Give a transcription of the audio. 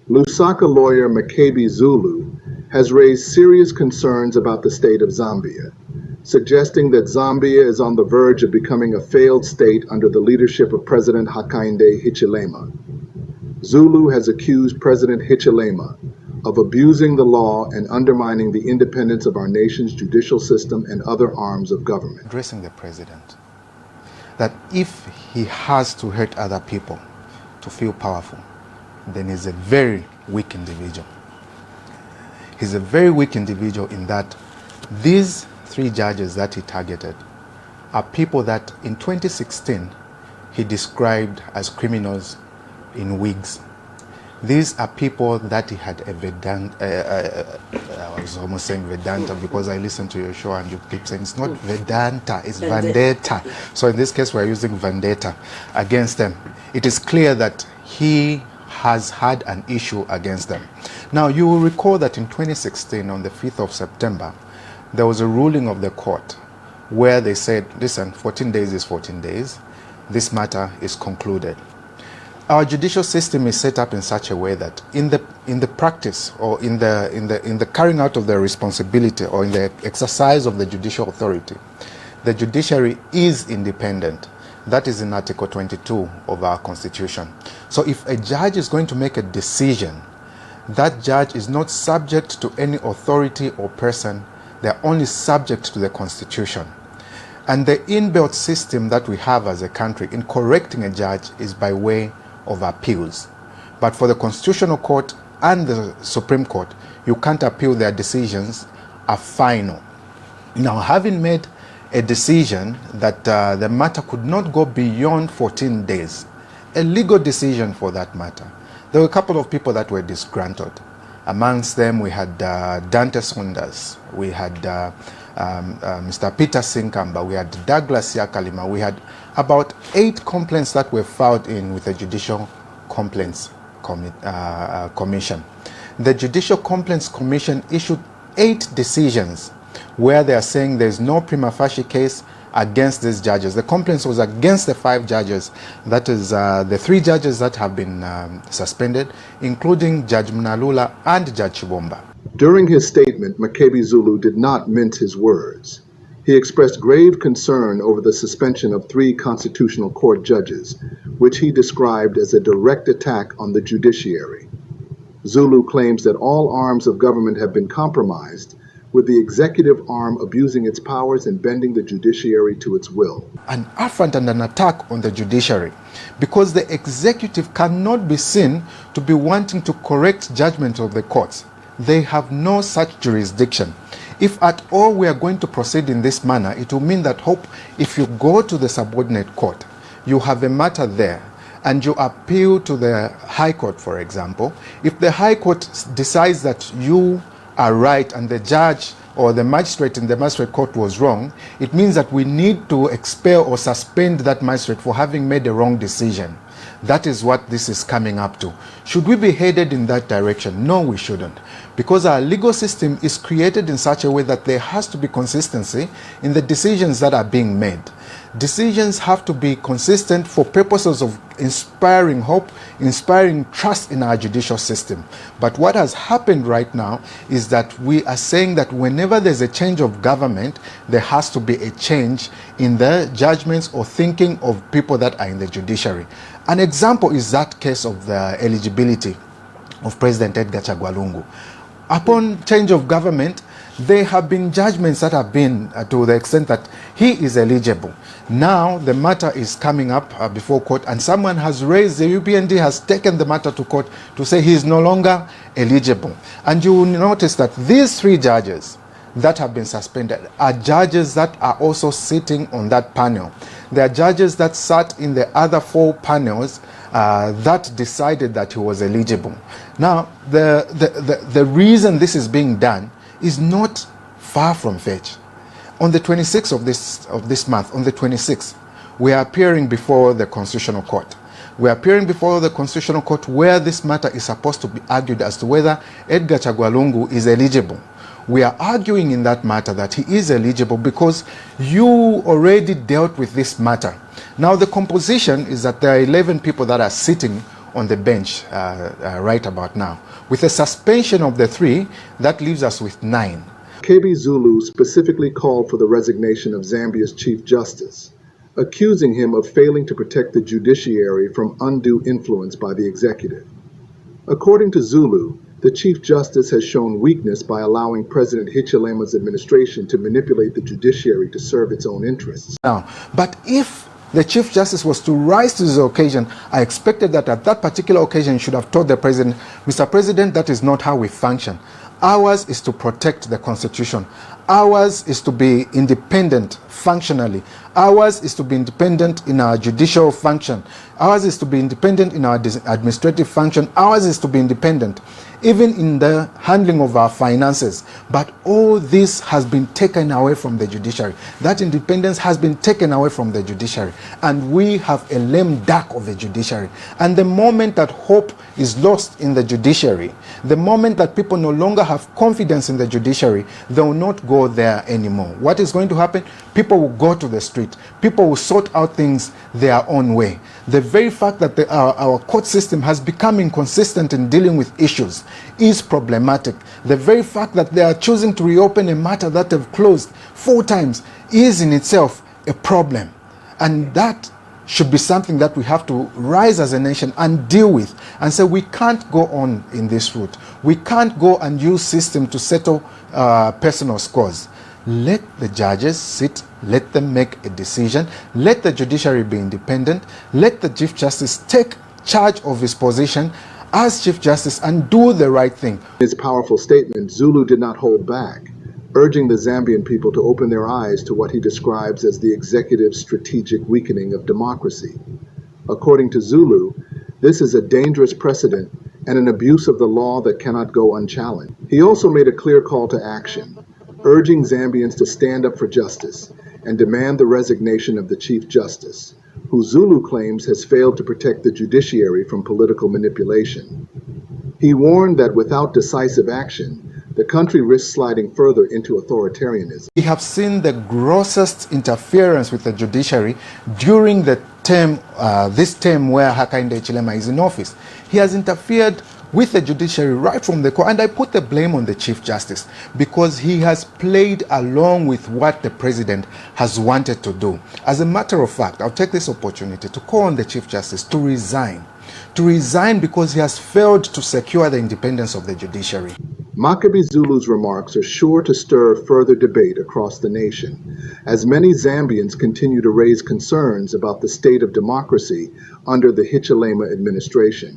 Lusaka lawyer Makebi Zulu has raised serious concerns about the state of Zambia, suggesting that Zambia is on the verge of becoming a failed state under the leadership of President Hakainde Hichilema. Zulu has accused President Hichilema of abusing the law and undermining the independence of our nation's judicial system and other arms of government. Addressing the president, that if he has to hurt other people to feel powerful, then he's a very weak individual. He's a very weak individual in that these three judges that he targeted are people that in 2016 he described as criminals in wigs. These are people that he had a Vedanta, I was almost saying Vedanta because I listened to your show and you keep saying it's not Vedanta, it's Vendetta. So in this case we're using Vendetta against them. It is clear that he has had an issue against them. Now you will recall that in 2016 on the 5th of September there was a ruling of the court where they said, listen, 14 days is 14 days. This matter is concluded. Our judicial system is set up in such a way that in the practice or in the carrying out of their responsibility or in the exercise of the judicial authority, the judiciary is independent. That is in Article 22 of our Constitution. So if a judge is going to make a decision, that judge is not subject to any authority or person. They are only subject to the Constitution. And the inbuilt system that we have as a country in correcting a judge is by way of appeals. But for the Constitutional Court and the Supreme Court, you can't appeal. Their decisions are final. Now, having made a decision that the matter could not go beyond 14 days, a legal decision for that matter, there were a couple of people that were disgruntled. Amongst them, we had Dante Saunders, we had Mr. Peter Sinkamba, we had Douglas Yakalima, we had about 8 complaints that were filed in with the Judicial Complaints Commission. The Judicial Complaints Commission issued 8 decisions where they are saying there is no prima facie case against these judges. The complaints was against the 5 judges, that is the 3 judges that have been suspended, including Judge Mnalula and Judge Chibomba. During his statement, Makebi Zulu did not mince his words. He expressed grave concern over the suspension of 3 Constitutional Court judges, which he described as a direct attack on the judiciary. Zulu claims that all arms of government have been compromised, with the executive arm abusing its powers and bending the judiciary to its will. An affront and an attack on the judiciary, because the executive cannot be seen to be wanting to correct judgment of the courts. They have no such jurisdiction. If at all we are going to proceed in this manner, it will mean that if you go to the subordinate court, you have a matter there, and you appeal to the High Court, for example. If the High Court decides that you are right and the judge or the magistrate in the magistrate court was wrong, it means that we need to expel or suspend that magistrate for having made a wrong decision. That is what this is coming up to. Should we be headed in that direction? No, we shouldn't. Because our legal system is created in such a way that there has to be consistency in the decisions that are being made. Decisions have to be consistent for purposes of inspiring hope, inspiring trust in our judicial system. But what has happened right now is that we are saying that whenever there's a change of government, there has to be a change in the judgments or thinking of people that are in the judiciary. An example is that case of the eligibility of President Edgar Chagwa Lungu. Upon change of government, there have been judgments that have been to the extent that he is eligible. Now the matter is coming up before court, and someone has raised, the UPND has taken the matter to court to say he is no longer eligible. And you will notice that these 3 judges that have been suspended are judges that are also sitting on that panel. They are judges that sat in the other 4 panels that decided that he was eligible. Now, the reason this is being done is not far from fetch. On the 26th of this month, on the 26th, we are appearing before the Constitutional Court. We are appearing before the Constitutional Court where this matter is supposed to be argued as to whether Edgar Chagwa Lungu is eligible. We are arguing in that matter that he is eligible because you already dealt with this matter. Now the composition is that there are 11 people that are sitting on the bench right about now. With a suspension of the 3, that leaves us with 9. Makebi Zulu specifically called for the resignation of Zambia's Chief Justice, accusing him of failing to protect the judiciary from undue influence by the executive. According to Zulu, the Chief Justice has shown weakness by allowing President Hichilema's administration to manipulate the judiciary to serve its own interests. Now, but if the Chief Justice was to rise to the occasion, I expected that at that particular occasion he should have told the President, Mr. President, that is not how we function. Ours is to protect the Constitution. Ours is to be independent functionally. Ours is to be independent in our judicial function. Ours is to be independent in our administrative function. Ours is to be independent even in the handling of our finances. But all this has been taken away from the judiciary. That independence has been taken away from the judiciary. And we have a lame duck of the judiciary. And the moment that hope is lost in the judiciary, the moment that people no longer have confidence in the judiciary, they will not go there anymore. What is going to happen? People will go to the street. People will sort out things their own way. The very fact that our court system has become inconsistent in dealing with issues is problematic. The very fact that they are choosing to reopen a matter that they've closed 4 times is in itself a problem. And that should be something that we have to rise as a nation and deal with and say we can't go on in this route. We can't go and use system to settle personal scores. Let the judges sit, let them make a decision, let the judiciary be independent, let the Chief Justice take charge of his position as Chief Justice and do the right thing. In his powerful statement, Zulu did not hold back, urging the Zambian people to open their eyes to what he describes as the executive's strategic weakening of democracy. According to Zulu, this is a dangerous precedent and an abuse of the law that cannot go unchallenged. He also made a clear call to action, urging Zambians to stand up for justice and demand the resignation of the Chief Justice, who Zulu claims has failed to protect the judiciary from political manipulation. He warned that without decisive action, the country risks sliding further into authoritarianism. We have seen the grossest interference with the judiciary during the term, this term where Hakainde Hichilema is in office. He has interfered with the judiciary right from the core, and I put the blame on the Chief Justice because he has played along with what the President has wanted to do. As a matter of fact, I'll take this opportunity to call on the Chief Justice to resign. To resign because he has failed to secure the independence of the judiciary. Makebi Zulu's remarks are sure to stir further debate across the nation, as many Zambians continue to raise concerns about the state of democracy under the Hichilema administration.